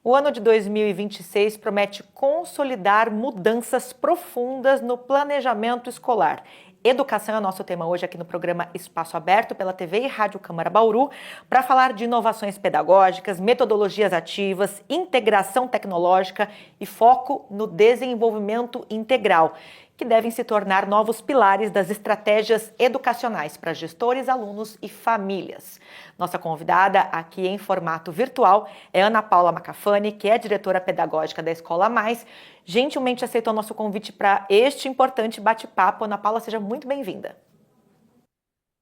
O ano de 2026 promete consolidar mudanças profundas no planejamento escolar. Educação é o nosso tema hoje aqui no programa Espaço Aberto pela TV e Rádio Câmara Bauru, para falar de inovações pedagógicas, metodologias ativas, integração tecnológica e foco no desenvolvimento integral, que devem se tornar novos pilares das estratégias educacionais para gestores, alunos e famílias. Nossa convidada aqui em formato virtual é Ana Paula Macafani, que é diretora pedagógica da Escola Mais. Gentilmente aceitou nosso convite para este importante bate-papo. Ana Paula, seja muito bem-vinda.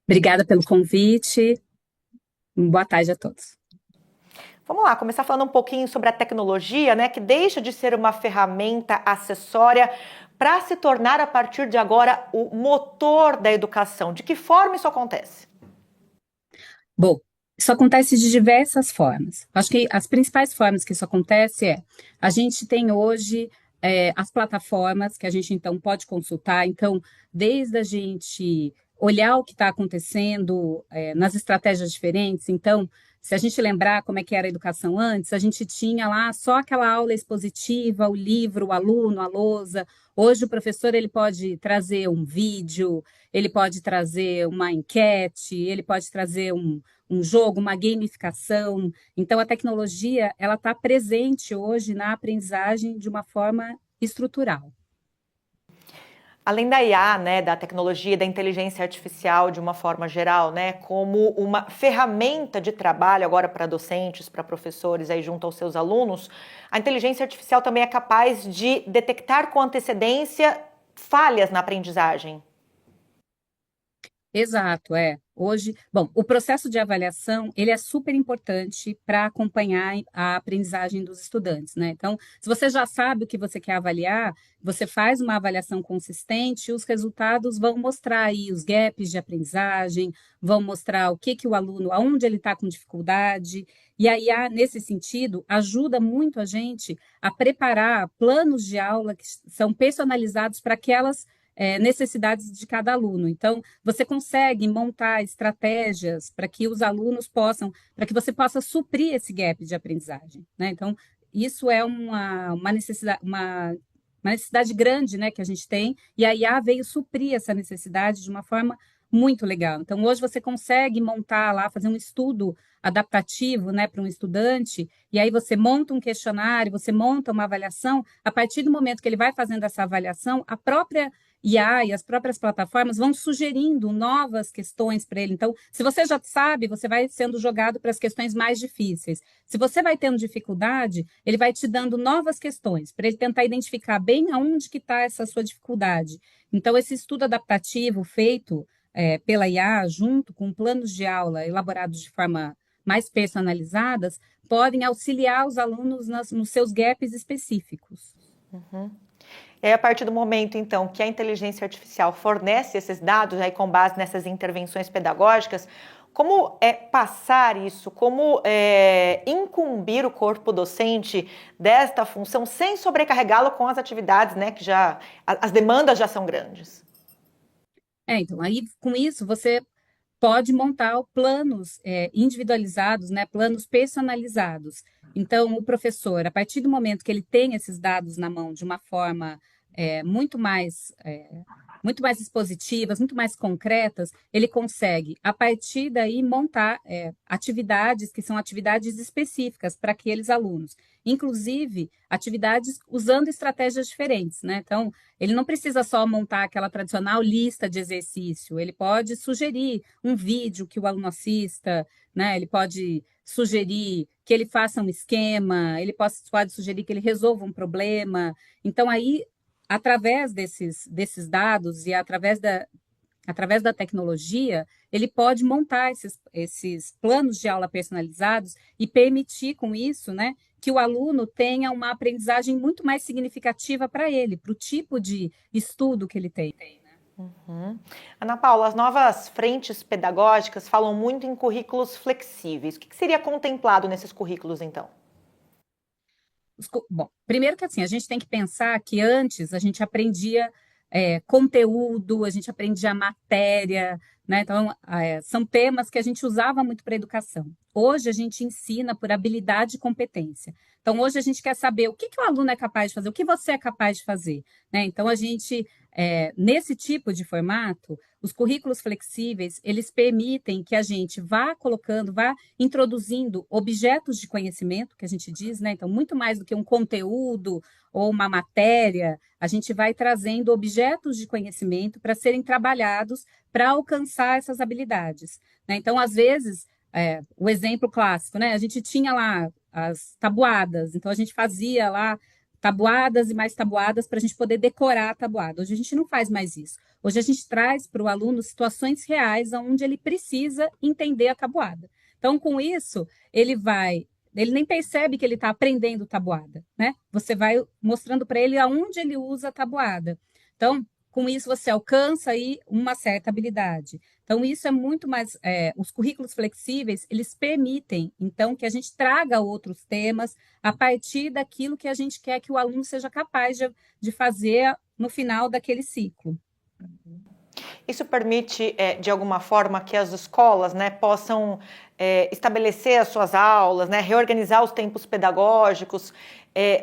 Obrigada pelo convite. Boa tarde a todos. Vamos lá, começar falando um pouquinho sobre a tecnologia, né, que deixa de ser uma ferramenta acessória para se tornar, a partir de agora, o motor da educação. De que forma isso acontece? Bom, isso acontece de diversas formas. Acho que as principais formas que isso acontece a gente tem hoje as plataformas que a gente então pode consultar. Então, desde a gente olhar o que está acontecendo nas estratégias diferentes. Então, se a gente lembrar como é que era a educação antes, a gente tinha lá só aquela aula expositiva, o livro, o aluno, a lousa. Hoje o professor ele pode trazer um vídeo, ele pode trazer uma enquete, ele pode trazer um jogo, uma gamificação. Então, a tecnologia ela está presente hoje na aprendizagem de uma forma estrutural. Além da IA, né, da tecnologia, da inteligência artificial de uma forma geral, né, como uma ferramenta de trabalho agora para docentes, para professores aí junto aos seus alunos, a inteligência artificial também é capaz de detectar com antecedência falhas na aprendizagem. Exato, é. Hoje, bom, o processo de avaliação, ele é super importante para acompanhar a aprendizagem dos estudantes, né? Então, se você já sabe o que você quer avaliar, você faz uma avaliação consistente, os resultados vão mostrar aí os gaps de aprendizagem, vão mostrar o que o aluno, aonde ele está com dificuldade, e aí, nesse sentido, ajuda muito a gente a preparar planos de aula que são personalizados para aquelas necessidades de cada aluno. Então, você consegue montar estratégias para que os alunos possam, para que você possa suprir esse gap de aprendizagem, né? Então, isso é uma necessidade grande, né, que a gente tem, e a IA veio suprir essa necessidade de uma forma muito legal. Então, hoje você consegue montar lá, fazer um estudo adaptativo, né, para um estudante, e aí você monta um questionário, você monta uma avaliação, a partir do momento que ele vai fazendo essa avaliação, a própria IA e as próprias plataformas vão sugerindo novas questões para ele. Então, se você já sabe, você vai sendo jogado para as questões mais difíceis. Se você vai tendo dificuldade, ele vai te dando novas questões para ele tentar identificar bem aonde que está essa sua dificuldade. Então, esse estudo adaptativo feito pela IA, junto com planos de aula elaborados de forma mais personalizadas, podem auxiliar os alunos nos seus gaps específicos. Uhum. E aí, a partir do momento, então, que a inteligência artificial fornece esses dados, aí, com base nessas intervenções pedagógicas, como passar isso, como incumbir o corpo docente desta função sem sobrecarregá-lo com as atividades, né, que já, as demandas já são grandes? Então, aí com isso você pode montar planos individualizados, né, planos personalizados. Então, o professor, a partir do momento que ele tem esses dados na mão de uma forma é, muito mais é, muito mais expositivas, muito mais concretas, ele consegue, a partir daí, montar atividades que são atividades específicas para aqueles alunos. Inclusive, atividades usando estratégias diferentes, né? Então, ele não precisa só montar aquela tradicional lista de exercício, ele pode sugerir um vídeo que o aluno assista, né? Ele pode sugerir que ele faça um esquema, ele pode sugerir que ele resolva um problema. Então, aí, através desses dados e através da tecnologia, ele pode montar esses planos de aula personalizados e permitir com isso, né, que o aluno tenha uma aprendizagem muito mais significativa para ele, para o tipo de estudo que ele tem. Uhum. Ana Paula, as novas frentes pedagógicas falam muito em currículos flexíveis. O que seria contemplado nesses currículos, então? Bom, primeiro que assim, a gente tem que pensar que antes a gente aprendia conteúdo, a gente aprendia matéria, né? Então, são temas que a gente usava muito para a educação. Hoje, a gente ensina por habilidade e competência. Então, hoje, a gente quer saber o que o aluno é capaz de fazer, o que você é capaz de fazer, né? Então, a gente, nesse tipo de formato, os currículos flexíveis, eles permitem que a gente vá colocando, vá introduzindo objetos de conhecimento, que a gente diz, né? Então, muito mais do que um conteúdo ou uma matéria, a gente vai trazendo objetos de conhecimento para serem trabalhados para alcançar essas habilidades, né? Então, às vezes, o exemplo clássico, né? A gente tinha lá as tabuadas, então a gente fazia lá tabuadas e mais tabuadas para a gente poder decorar a tabuada. Hoje a gente não faz mais isso. Hoje a gente traz para o aluno situações reais onde ele precisa entender a tabuada. Então, com isso, ele nem percebe que ele está aprendendo tabuada, né? Você vai mostrando para ele aonde ele usa a tabuada. Então, com isso, você alcança aí uma certa habilidade. Então, isso é muito mais. Os currículos flexíveis, eles permitem, então, que a gente traga outros temas a partir daquilo que a gente quer que o aluno seja capaz de fazer no final daquele ciclo. Isso permite, de alguma forma, que as escolas, né, possam estabelecer as suas aulas, né, reorganizar os tempos pedagógicos,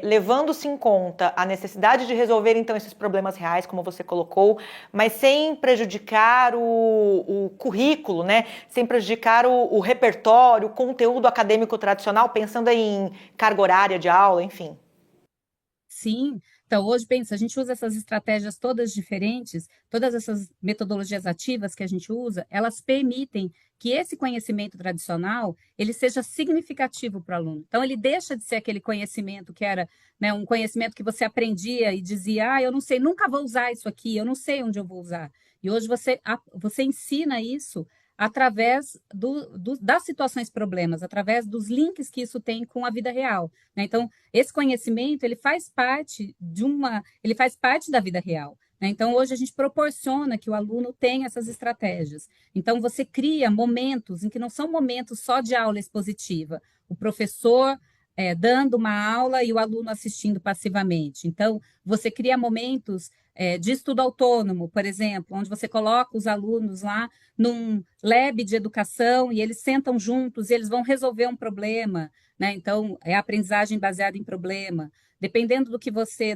levando-se em conta a necessidade de resolver, então, esses problemas reais, como você colocou, mas sem prejudicar o currículo, né, sem prejudicar o repertório, o conteúdo acadêmico tradicional, pensando aí em carga horária de aula, enfim. Sim. Então, hoje, pensa, a gente usa essas estratégias todas diferentes, todas essas metodologias ativas que a gente usa, elas permitem que esse conhecimento tradicional, ele seja significativo para o aluno. Então, ele deixa de ser aquele conhecimento que era, né, um conhecimento que você aprendia e dizia, eu não sei, nunca vou usar isso aqui, eu não sei onde eu vou usar. E hoje você ensina isso através das situações problemas, através dos links que isso tem com a vida real, né? Então, esse conhecimento, ele faz parte da vida real, né? Então, hoje a gente proporciona que o aluno tenha essas estratégias. Então, você cria momentos em que não são momentos só de aula expositiva, o professor dando uma aula e o aluno assistindo passivamente. Então, você cria momentos de estudo autônomo, por exemplo, onde você coloca os alunos lá num lab de educação e eles sentam juntos e eles vão resolver um problema, né? Então, é aprendizagem baseada em problema. Dependendo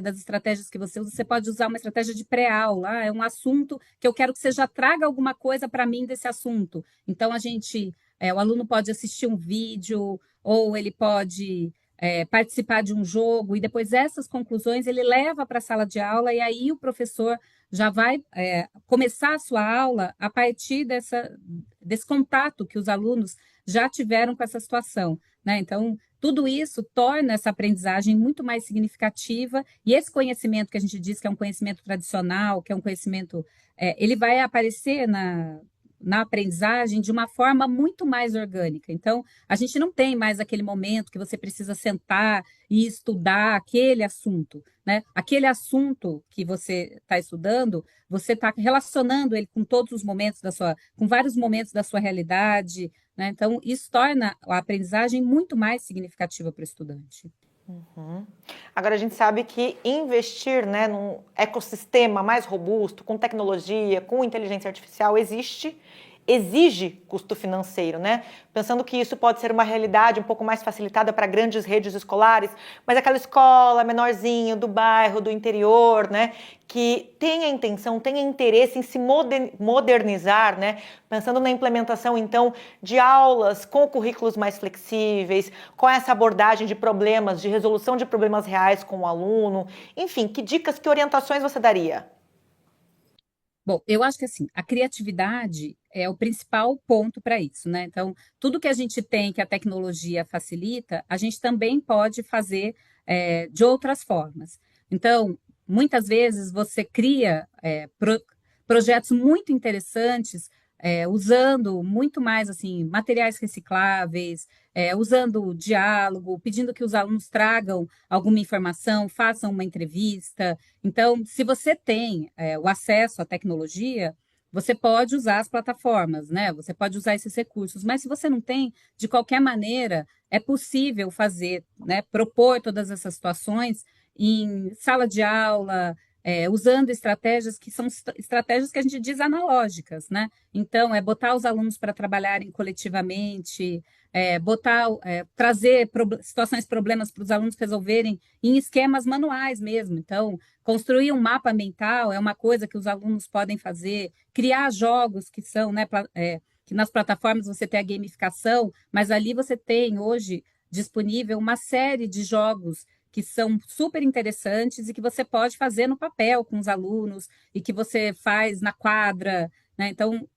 das estratégias que você usa, você pode usar uma estratégia de pré-aula. É um assunto que eu quero que você já traga alguma coisa para mim desse assunto. Então, o aluno pode assistir um vídeo ou ele pode participar de um jogo e depois essas conclusões ele leva para a sala de aula e aí o professor já vai começar a sua aula a partir desse contato que os alunos já tiveram com essa situação, né? Então, tudo isso torna essa aprendizagem muito mais significativa e esse conhecimento que a gente diz que é um conhecimento tradicional, que é um conhecimento, ele vai aparecer na aprendizagem de uma forma muito mais orgânica. Então, a gente não tem mais aquele momento que você precisa sentar e estudar aquele assunto, né? Aquele assunto que você está estudando, você está relacionando ele com todos os momentos com vários momentos da sua realidade, né? Então, isso torna a aprendizagem muito mais significativa para o estudante. Uhum. Agora, a gente sabe que investir, né, num ecossistema mais robusto, com tecnologia, com inteligência artificial, exige custo financeiro, né? Pensando que isso pode ser uma realidade um pouco mais facilitada para grandes redes escolares, mas aquela escola menorzinha do bairro, do interior, né, que tem a intenção, tem interesse em se modernizar, né? Pensando na implementação, então, de aulas com currículos mais flexíveis, com essa abordagem de problemas, de resolução de problemas reais com o aluno, enfim, que dicas, que orientações você daria? Bom, eu acho que assim, a criatividade é o principal ponto para isso, né? Então, tudo que a gente tem que a tecnologia facilita, a gente também pode fazer de outras formas. Então, muitas vezes você cria projetos muito interessantes, usando muito mais assim materiais recicláveis, usando diálogo, pedindo que os alunos tragam alguma informação, façam uma entrevista. Então, se você tem o acesso à tecnologia, você pode usar as plataformas, né? Você pode usar esses recursos, mas se você não tem, de qualquer maneira, é possível fazer, né? Propor todas essas situações em sala de aula, usando estratégias que são estratégias que a gente diz analógicas, né? Então, é botar os alunos para trabalharem coletivamente, trazer situações, problemas para os alunos resolverem em esquemas manuais mesmo. Então, construir um mapa mental é uma coisa que os alunos podem fazer, criar jogos que são, né, que nas plataformas você tem a gamificação, mas ali você tem hoje disponível uma série de jogos que são super interessantes e que você pode fazer no papel com os alunos e que você faz na quadra, né? Então,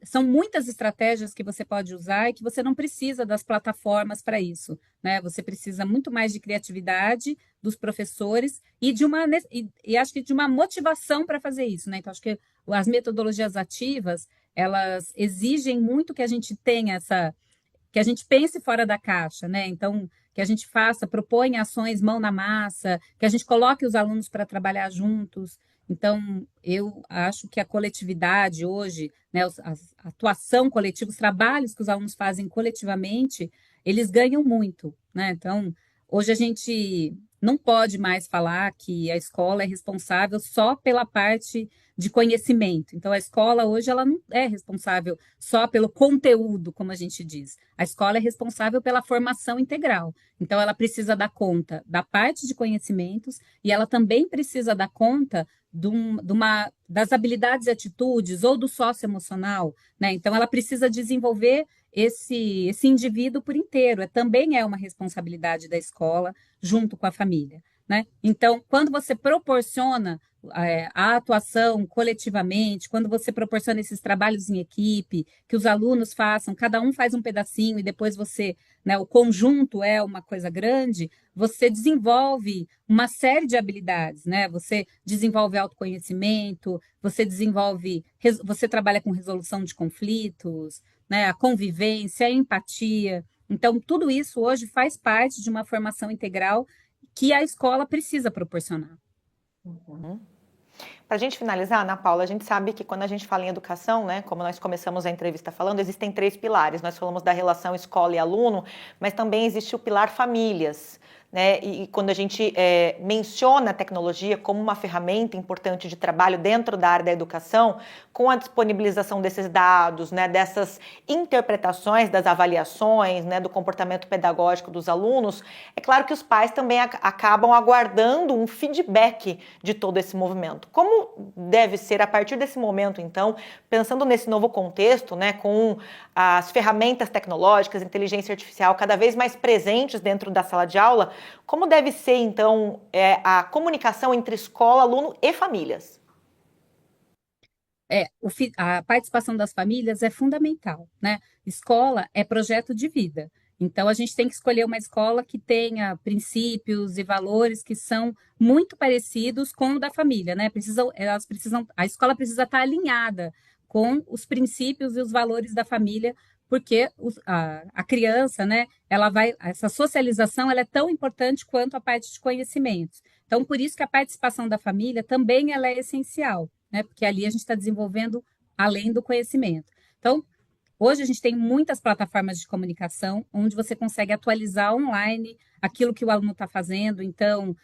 são muitas estratégias que você pode usar e que você não precisa das plataformas para isso, né? Você precisa muito mais de criatividade dos professores e acho que de uma motivação para fazer isso, né? Então, acho que as metodologias ativas, elas exigem muito que a gente tenha que a gente pense fora da caixa, né? Então, que a gente proponha ações mão na massa, que a gente coloque os alunos para trabalhar juntos. Então, eu acho que a coletividade hoje, né, a atuação coletiva, os trabalhos que os alunos fazem coletivamente, eles ganham muito, né? Então, hoje a gente não pode mais falar que a escola é responsável só pela parte de conhecimento. Então, a escola hoje ela não é responsável só pelo conteúdo, como a gente diz. A escola é responsável pela formação integral. Então, ela precisa dar conta da parte de conhecimentos e ela também precisa dar conta das habilidades e atitudes ou do socioemocional, né? Então, ela precisa desenvolver esse indivíduo por inteiro. Também é uma responsabilidade da escola junto com a família, né? Então, quando você proporciona a atuação coletivamente, quando você proporciona esses trabalhos em equipe, que os alunos façam, cada um faz um pedacinho e depois né, o conjunto é uma coisa grande, você desenvolve uma série de habilidades, né? Você desenvolve autoconhecimento, você trabalha com resolução de conflitos, né? A convivência, a empatia. Então, tudo isso hoje faz parte de uma formação integral que a escola precisa proporcionar. Uhum. Para a gente finalizar, Ana Paula, a gente sabe que quando a gente fala em educação, né, como nós começamos a entrevista falando, existem 3 pilares. Nós falamos da relação escola e aluno, mas também existe o pilar famílias, né? E quando a gente menciona a tecnologia como uma ferramenta importante de trabalho dentro da área da educação, com a disponibilização desses dados, né, dessas interpretações das avaliações, né, do comportamento pedagógico dos alunos, é claro que os pais também acabam aguardando um feedback de todo esse movimento. Como deve ser a partir desse momento, então, pensando nesse novo contexto, né, com as ferramentas tecnológicas, inteligência artificial cada vez mais presentes dentro da sala de aula, como deve ser, então, a comunicação entre escola, aluno e famílias? A participação das famílias é fundamental, né? Escola é projeto de vida. Então, a gente tem que escolher uma escola que tenha princípios e valores que são muito parecidos com o da família, né? A escola precisa estar alinhada com os princípios e os valores da família, porque a criança, né? Essa socialização, ela é tão importante quanto a parte de conhecimentos. Então, por isso que a participação da família também ela é essencial, né? Porque ali a gente está desenvolvendo além do conhecimento. Então, hoje a gente tem muitas plataformas de comunicação onde você consegue atualizar online aquilo que o aluno está fazendo. Então,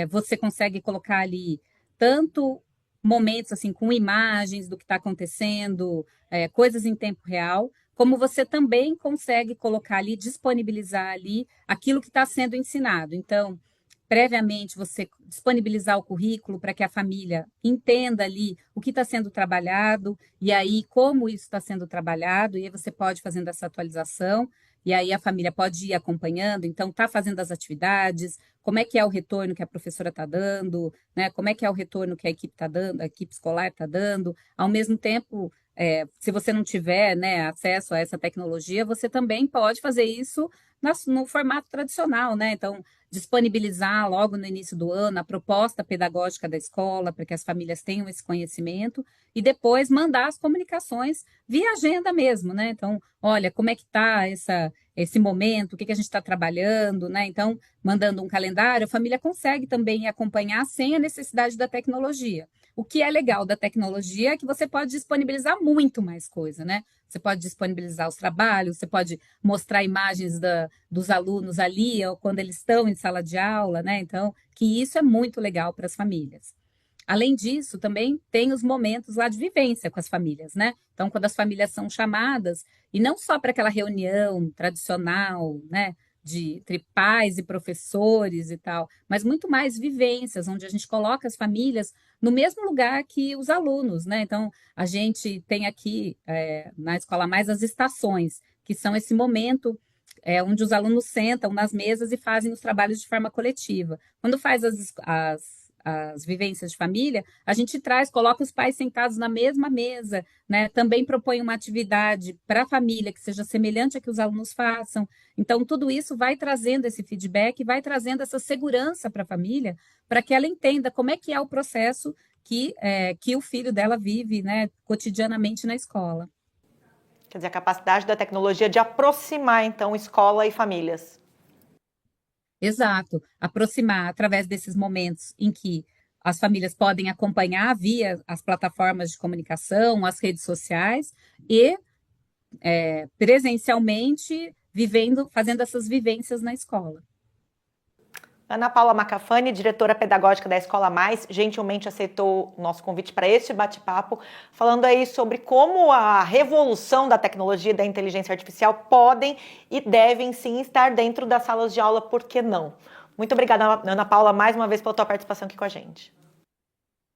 você consegue colocar ali tanto momentos assim com imagens do que está acontecendo, coisas em tempo real, como você também consegue colocar ali, disponibilizar ali aquilo que está sendo ensinado. Então, previamente você disponibilizar o currículo para que a família entenda ali o que está sendo trabalhado e aí como isso está sendo trabalhado, e aí você pode fazendo essa atualização, e aí a família pode ir acompanhando, então está fazendo as atividades, como é que é o retorno que a professora está dando, né? Como é que é o retorno que a equipe está dando, a equipe escolar está dando, ao mesmo tempo, se você não tiver, né, acesso a essa tecnologia, você também pode fazer isso no formato tradicional, né? Então, disponibilizar logo no início do ano a proposta pedagógica da escola para que as famílias tenham esse conhecimento e depois mandar as comunicações via agenda mesmo, né? Então, olha, como é que está esse momento, o que a gente está trabalhando, né? Então, mandando um calendário, a família consegue também acompanhar sem a necessidade da tecnologia. O que é legal da tecnologia é que você pode disponibilizar muito mais coisa, né? Você pode disponibilizar os trabalhos, você pode mostrar imagens dos alunos ali, ou quando eles estão em sala de aula, né? Então, que isso é muito legal para as famílias. Além disso, também tem os momentos lá de vivência com as famílias, né? Então, quando as famílias são chamadas, e não só para aquela reunião tradicional, né? Entre pais e professores e tal, mas muito mais vivências, onde a gente coloca as famílias no mesmo lugar que os alunos, né? Então, a gente tem aqui na Escola Mais as estações, que são esse momento onde os alunos sentam nas mesas e fazem os trabalhos de forma coletiva. Quando faz as vivências de família, a gente traz, coloca os pais sentados na mesma mesa, né? Também propõe uma atividade para a família que seja semelhante a que os alunos façam. Então, tudo isso vai trazendo esse feedback, vai trazendo essa segurança para a família, para que ela entenda como é que é o processo que o filho dela vive, né, cotidianamente na escola. Quer dizer, a capacidade da tecnologia de aproximar, então, escola e famílias. Exato, aproximar através desses momentos em que as famílias podem acompanhar via as plataformas de comunicação, as redes sociais e presencialmente vivendo, fazendo essas vivências na escola. Ana Paula Macafani, diretora pedagógica da Escola Mais, gentilmente aceitou o nosso convite para este bate-papo, falando aí sobre como a revolução da tecnologia e da inteligência artificial podem e devem sim estar dentro das salas de aula, por que não? Muito obrigada, Ana Paula, mais uma vez pela tua participação aqui com a gente.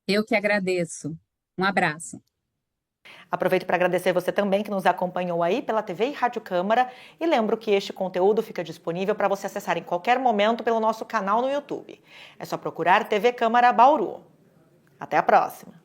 Eu que agradeço. Um abraço. Aproveito para agradecer você também que nos acompanhou aí pela TV e Rádio Câmara e lembro que este conteúdo fica disponível para você acessar em qualquer momento pelo nosso canal no YouTube. É só procurar TV Câmara Bauru. Até a próxima!